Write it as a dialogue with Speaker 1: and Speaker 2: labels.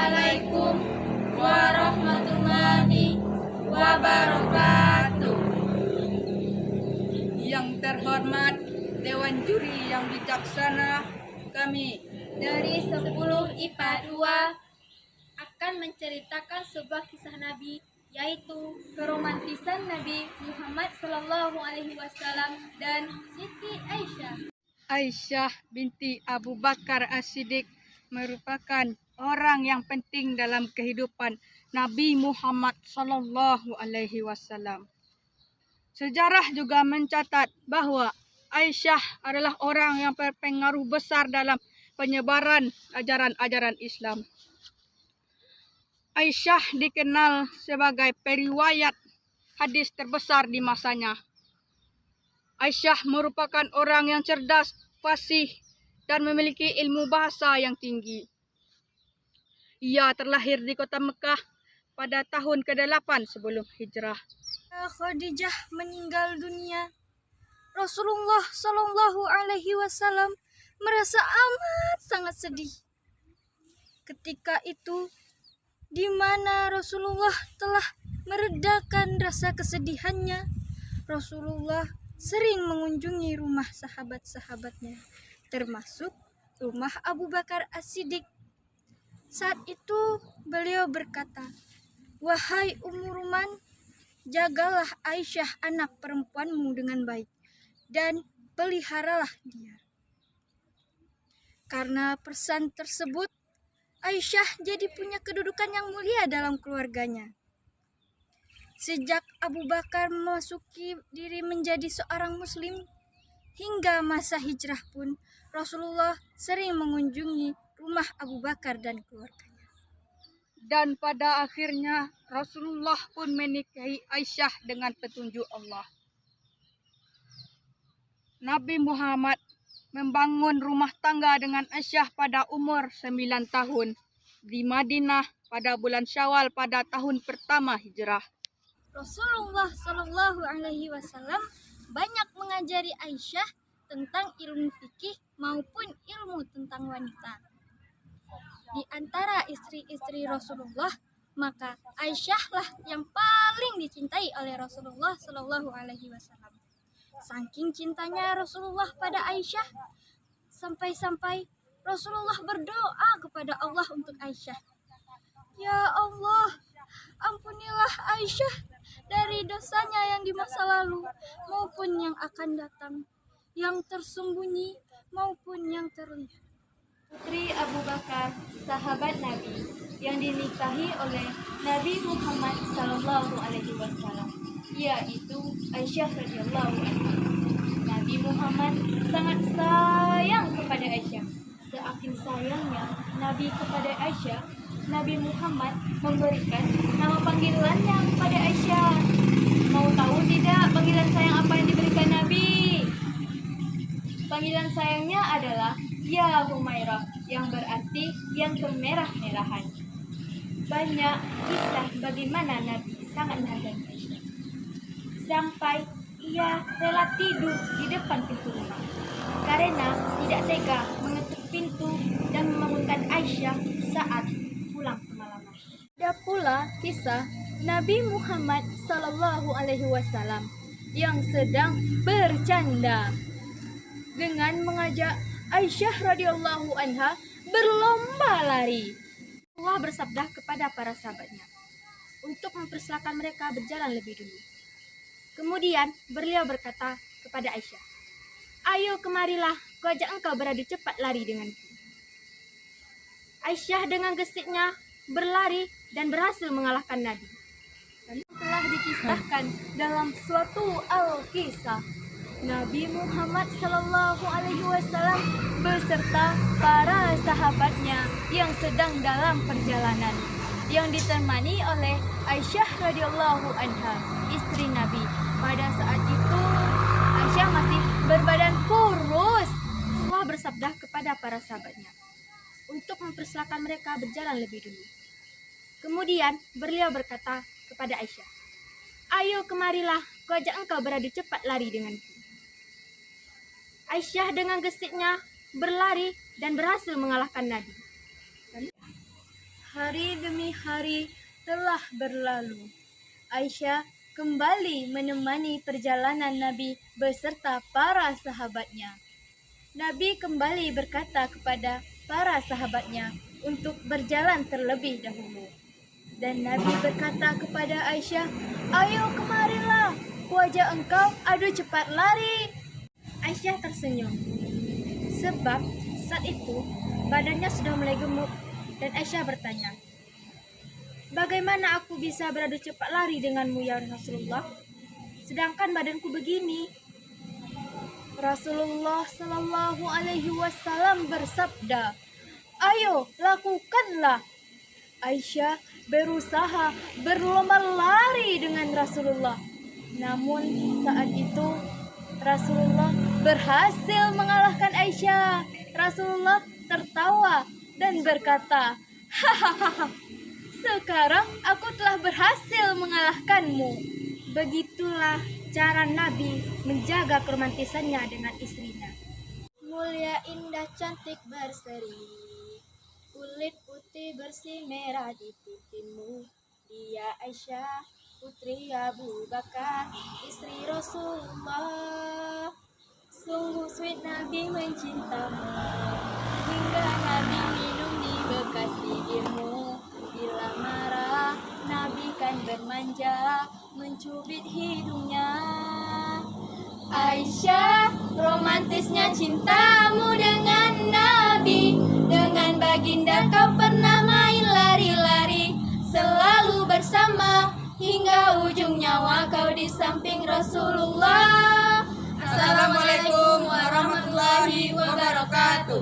Speaker 1: Assalamualaikum warahmatullahi wabarakatuh.
Speaker 2: Yang terhormat Dewan Juri yang bijaksana, kami
Speaker 1: Dari 10 IPA 2 akan menceritakan sebuah kisah Nabi, yaitu keromantisan Nabi Muhammad SAW dan Siti Aisyah.
Speaker 2: Aisyah binti Abu Bakar As-Siddiq merupakan orang yang penting dalam kehidupan Nabi Muhammad SAW. Sejarah juga mencatat bahwa Aisyah adalah orang yang berpengaruh besar dalam penyebaran ajaran-ajaran Islam. Aisyah dikenal sebagai periwayat hadis terbesar di masanya. Aisyah merupakan orang yang cerdas, fasih, dan memiliki ilmu bahasa yang tinggi. Ia terlahir di kota Mekah pada tahun ke-8 sebelum hijrah.
Speaker 1: Khadijah meninggal dunia. Rasulullah SAW merasa amat sangat sedih. Ketika itu, di mana Rasulullah telah meredakan rasa kesedihannya, Rasulullah sering mengunjungi rumah sahabat-sahabatnya, termasuk rumah Abu Bakar As-Siddiq. Saat itu beliau berkata, "Wahai Ummu Ruman, jagalah Aisyah anak perempuanmu dengan baik, dan peliharalah dia." Karena pesan tersebut, Aisyah jadi punya kedudukan yang mulia dalam keluarganya. Sejak Abu Bakar memasuki diri menjadi seorang muslim, hingga masa hijrah pun Rasulullah sering mengunjungi rumah Abu Bakar dan keluarganya.
Speaker 2: Dan pada akhirnya Rasulullah pun menikahi Aisyah dengan petunjuk Allah. Nabi Muhammad membangun rumah tangga dengan Aisyah pada umur 9 tahun di Madinah pada bulan Syawal pada tahun pertama hijrah.
Speaker 1: Rasulullah SAW banyak mengajari Aisyah tentang ilmu fikih maupun ilmu tentang wanita. Di antara istri-istri Rasulullah, maka Aisyahlah yang paling dicintai oleh Rasulullah SAW. Saking cintanya Rasulullah pada Aisyah, sampai-sampai Rasulullah berdoa kepada Allah untuk Aisyah. "Ya Allah, ampunilah Aisyah dari dosanya yang di masa lalu maupun yang akan datang, yang tersembunyi maupun yang terlihat." Putri Abu Bakar, sahabat Nabi, yang dinikahi oleh Nabi Muhammad SAW, yaitu Aisyah radhiyallahu anha. Nabi Muhammad sangat sayang kepada Aisyah. Saking sayangnya Nabi kepada Aisyah, Nabi Muhammad memberikan nama panggilannya kepada Aisyah. Mau tahu tidak panggilan sayang apa yang diberikan Nabi? Panggilan sayangnya adalah Ya Humairah, yang berarti yang kemerah-merahan. Banyak kisah bagaimana Nabi sangat menghargai Aisyah, sampai ia rela tidur di depan pintu rumah karena tidak tega mengetuk pintu dan membangunkan Aisyah saat pulang kemalaman. Ada pula kisah Nabi Muhammad SAW yang sedang bercanda dengan mengajak Aisyah radhiyallahu anha berlomba lari. Allah bersabda kepada para sahabatnya untuk mempersilakan mereka berjalan lebih dulu. Kemudian beliau berkata kepada Aisyah, "Ayo kemarilah, kuajak engkau beradu cepat lari denganku." Aisyah dengan gesitnya berlari dan berhasil mengalahkan Nabi. Dan telah dikisahkan dalam suatu Al-Kisah, Nabi Muhammad SAW beserta para sahabatnya yang sedang dalam perjalanan, yang ditemani oleh Aisyah radhiyallahu anha, istri Nabi. Pada saat itu Aisyah masih berbadan kurus. Allah bersabda kepada para sahabatnya untuk mempersilakan mereka berjalan lebih dulu. Kemudian beliau berkata kepada Aisyah, "Ayo kemarilah, kuajak engkau beradu cepat lari denganku." Aisyah dengan gesitnya berlari dan berhasil mengalahkan Nabi. Hari demi hari telah berlalu. Aisyah kembali menemani perjalanan Nabi beserta para sahabatnya. Nabi kembali berkata kepada para sahabatnya untuk berjalan terlebih dahulu. Dan Nabi berkata kepada Aisyah, "Ayo kemarilah, wajah engkau adu cepat lari." Aisyah tersenyum, sebab saat itu badannya sudah mulai gemuk. Dan Aisyah bertanya, "Bagaimana aku bisa beradu cepat lari denganmu ya Rasulullah? Sedangkan badanku begini." Rasulullah Shallallahu Alaihi Wasallam bersabda, "Ayo lakukanlah." Aisyah berusaha berlomba lari dengan Rasulullah. Namun saat itu Rasulullah berhasil mengalahkan Aisyah. Rasulullah tertawa dan berkata, "Hahaha, sekarang aku telah berhasil mengalahkanmu." Begitulah cara Nabi menjaga keromantisannya dengan istrinya. Mulia, indah, cantik, berseri, kulit putih bersih merah di pipimu. Dia Aisyah, putri Abu Bakar, istri Rasulullah. Sungguh sweet Nabi mencintamu, hingga Nabi minum di bekas bibirmu. Bila marah, Nabi kan bermanja, mencubit hidungnya. Aisyah, romantisnya cintamu dengan Nabi. Dengan baginda kau pernah main lari-lari, selalu bersama hingga ujung nyawa kau di samping Rasulullah. Assalamualaikum warahmatullahi wabarakatuh.